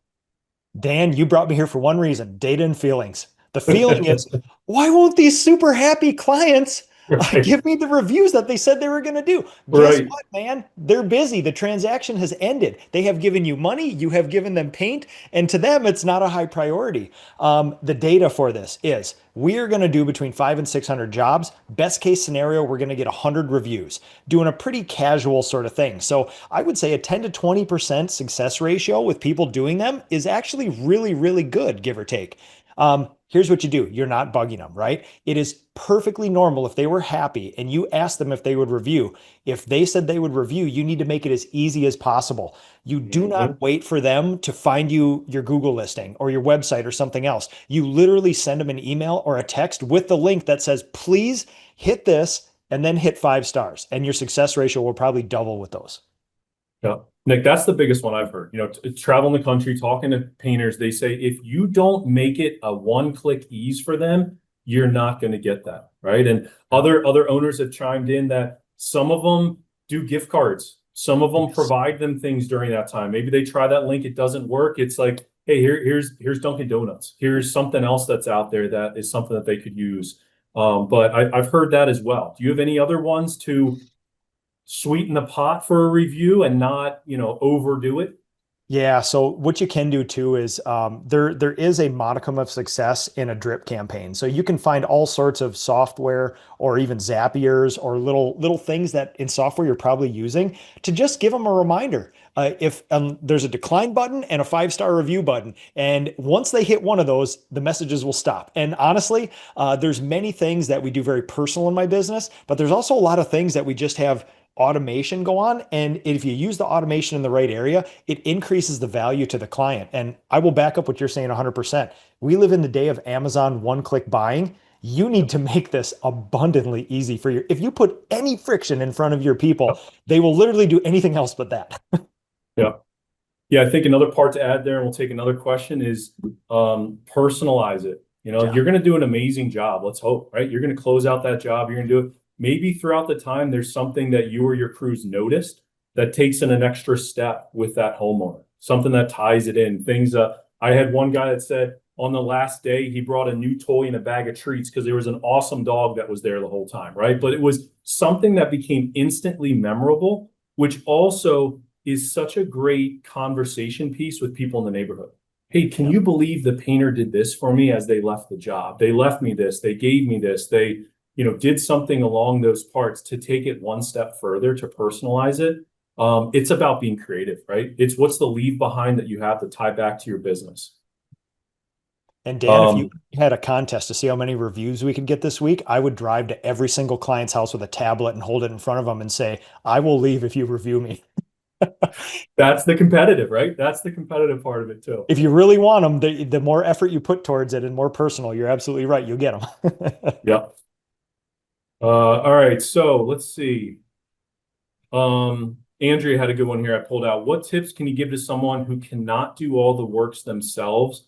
[SPEAKER 2] Dan, you brought me here for one reason, data and feelings. The feeling is, why won't these super happy clients
[SPEAKER 1] Right.
[SPEAKER 2] give me the reviews that they said they were going to do? Guess
[SPEAKER 1] Right.
[SPEAKER 2] what, man? They're busy. The transaction has ended. They have given you money. You have given them paint. And to them, it's not a high priority. The data for this is we are going to do between 500 and 600 jobs. Best case scenario, we're going to get 100 reviews, doing a pretty casual sort of thing. So I would say a 10 to 20% success ratio with people doing them is actually really, really good, give or take. Here's what you do. You're not bugging them, right? It is perfectly normal if they were happy and you asked them if they would review. If they said they would review, you need to make it as easy as possible. You do not wait for them to find you your Google listing or your website or something else. You literally send them an email or a text with the link that says, please hit this and then hit 5 stars. And your success ratio will probably double with those.
[SPEAKER 1] Yeah. Nick, that's the biggest one I've heard. Traveling the country, talking to painters, they say if you don't make it a one-click ease for them, you're not going to get that, right? And other owners have chimed in that some of them do gift cards. Some of them provide them things during that time. Maybe they try that link, it doesn't work. It's like, hey, here's Dunkin' Donuts. Here's something else that's out there that is something that they could use. But I've heard that as well. Do you have any other ones to sweeten the pot for a review and not, overdo it?
[SPEAKER 2] Yeah. So what you can do too is there is a modicum of success in a drip campaign. So you can find all sorts of software or even Zapiers or little things that in software you're probably using to just give them a reminder. If there's a decline button and a 5-star review button, and once they hit one of those, the messages will stop. And honestly, there's many things that we do very personal in my business, but there's also a lot of things that we just have automation go on. And if you use the automation in the right area, it increases the value to the client. And I will back up what you're saying 100%. We live in the day of Amazon one-click buying. You need to make this abundantly easy for you. If you put any friction in front of your people, they will literally do anything else but that.
[SPEAKER 1] Yeah. Yeah, I think another part to add there, and we'll take another question, is personalize it. You're going to do an amazing job. Let's hope, right? You're going to close out that job. You're going to do it. Maybe throughout the time, there's something that you or your crews noticed that takes in an extra step with that homeowner, something that ties it in. Things, I had one guy that said on the last day, he brought a new toy and a bag of treats because there was an awesome dog that was there the whole time, right? But it was something that became instantly memorable, which also is such a great conversation piece with people in the neighborhood. Hey, can you believe the painter did this for me as they left the job? They left me this, they gave me this, they did something along those parts to take it one step further, to personalize it. It's about being creative, right? It's what's the leave behind that you have to tie back to your business.
[SPEAKER 2] And Dan, if you had a contest to see how many reviews we could get this week, I would drive to every single client's house with a tablet and hold it in front of them and say, I will leave if you review me.
[SPEAKER 1] That's the competitive, right? That's the competitive part of it too.
[SPEAKER 2] If you really want them, the more effort you put towards it and more personal, you're absolutely right. You'll get them.
[SPEAKER 1] Yeah. All right, so let's see. Andrea had a good one here I pulled out. What tips can you give to someone who cannot do all the works themselves,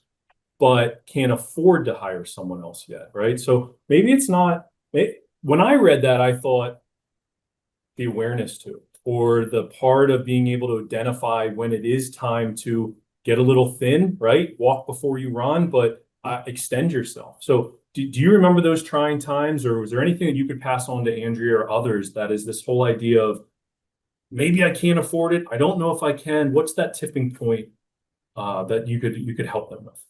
[SPEAKER 1] but can't afford to hire someone else yet, right? So maybe it's not, when I read that, I thought the awareness to, or the part of being able to identify when it is time to get a little thin, right? Walk before you run, but extend yourself. So do you remember those trying times, or was there anything that you could pass on to Andrea or others that is this whole idea of maybe I can't afford it, I don't know if I can? What's that tipping point that you could help them with?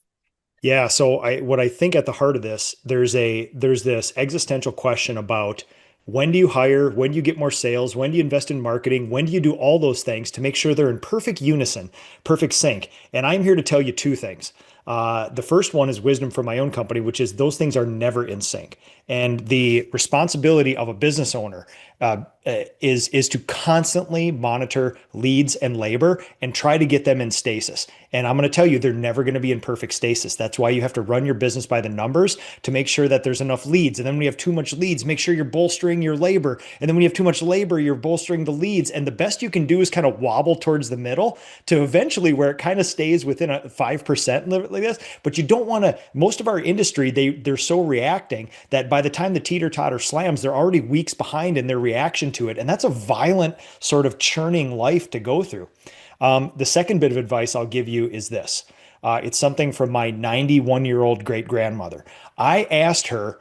[SPEAKER 2] Yeah. So what I think at the heart of this, there's this existential question about when do you hire? When do you get more sales? When do you invest in marketing? When do you do all those things to make sure they're in perfect unison, perfect sync? And I'm here to tell you 2 things. The first one is wisdom from my own company, which is those things are never in sync. And the responsibility of a business owner is to constantly monitor leads and labor and try to get them in stasis. And I'm going to tell you, they're never going to be in perfect stasis. That's why you have to run your business by the numbers to make sure that there's enough leads. And then when you have too much leads, make sure you're bolstering your labor. And then when you have too much labor, you're bolstering the leads. And the best you can do is kind of wobble towards the middle to eventually where it kind of stays within a 5%, like this. But you don't want to, most of our industry, they're so reacting that by the time the teeter-totter slams, they're already weeks behind in their reaction to it. And that's a violent sort of churning life to go through. The second bit of advice I'll give you is this. It's something from my 91-year-old great-grandmother. I asked her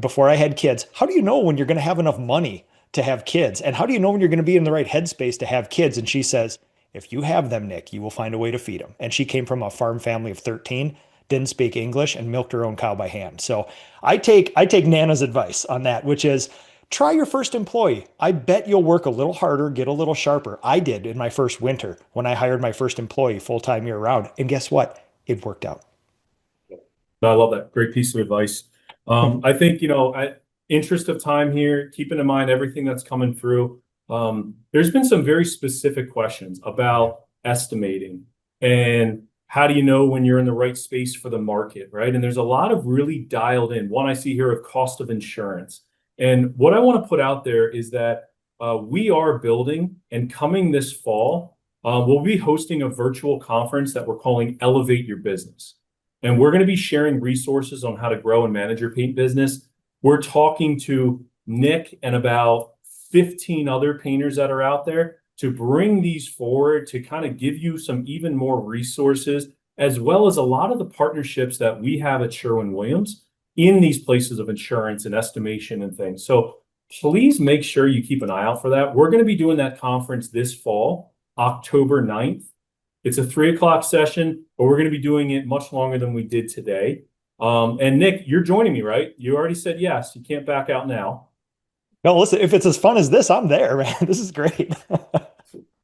[SPEAKER 2] before I had kids, how do you know when you're going to have enough money to have kids? And how do you know when you're going to be in the right headspace to have kids? And she says, if you have them, Nick, you will find a way to feed them. And she came from a farm family of 13, didn't speak English, and milked her own cow by hand. So I take Nana's advice on that, which is try your first employee. I bet you'll work a little harder, get a little sharper. I did in my first winter when I hired my first employee full-time year round. And guess what? It worked out.
[SPEAKER 1] I love that. Great piece of advice. I think, interest of time here, keeping in mind everything that's coming through. There's been some very specific questions about estimating and how do you know when you're in the right space for the market, right? And there's a lot of really dialed in. One I see here of cost of insurance. And what I want to put out there is that we are building, and coming this fall, we'll be hosting a virtual conference that we're calling Elevate Your Business. And we're going to be sharing resources on how to grow and manage your paint business. We're talking to Nick and about 15 other painters that are out there to bring these forward, to kind of give you some even more resources, as well as a lot of the partnerships that we have at Sherwin-Williams in these places of insurance and estimation and things. So please make sure you keep an eye out for that. We're going to be doing that conference this fall, October 9th. It's a 3:00 session, but we're going to be doing it much longer than we did today. And Nick, you're joining me, right? You already said yes. You can't back out now.
[SPEAKER 2] No, listen, if it's as fun as this, I'm there, man. This is great.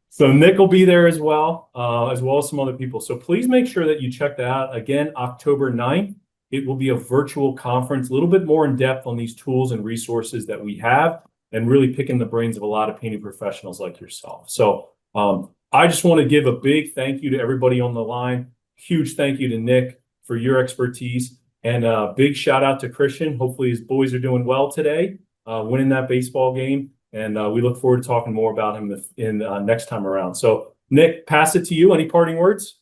[SPEAKER 1] So Nick will be there as well as some other people. So please make sure that you check that out. Again, October 9th, it will be a virtual conference, a little bit more in depth on these tools and resources that we have, and really picking the brains of a lot of painting professionals like yourself. So I just want to give a big thank you to everybody on the line. Huge thank you to Nick for your expertise, and a big shout out to Christian. Hopefully his boys are doing well today, winning that baseball game. And we look forward to talking more about him in next time around. So Nick, pass it to you. Any parting words?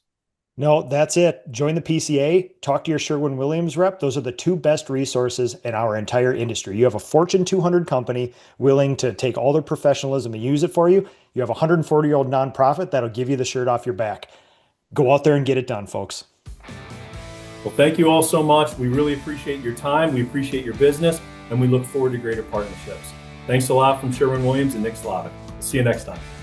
[SPEAKER 2] No, that's it. Join the PCA, talk to your Sherwin-Williams rep. Those are the two best resources in our entire industry. You have a Fortune 200 company willing to take all their professionalism and use it for you. You have a 140-year-old nonprofit that'll give you the shirt off your back. Go out there and get it done, folks.
[SPEAKER 1] Well, thank you all so much. We really appreciate your time. We appreciate your business, and we look forward to greater partnerships. Thanks a lot from Sherwin-Williams and Nick Slavik. See you next time.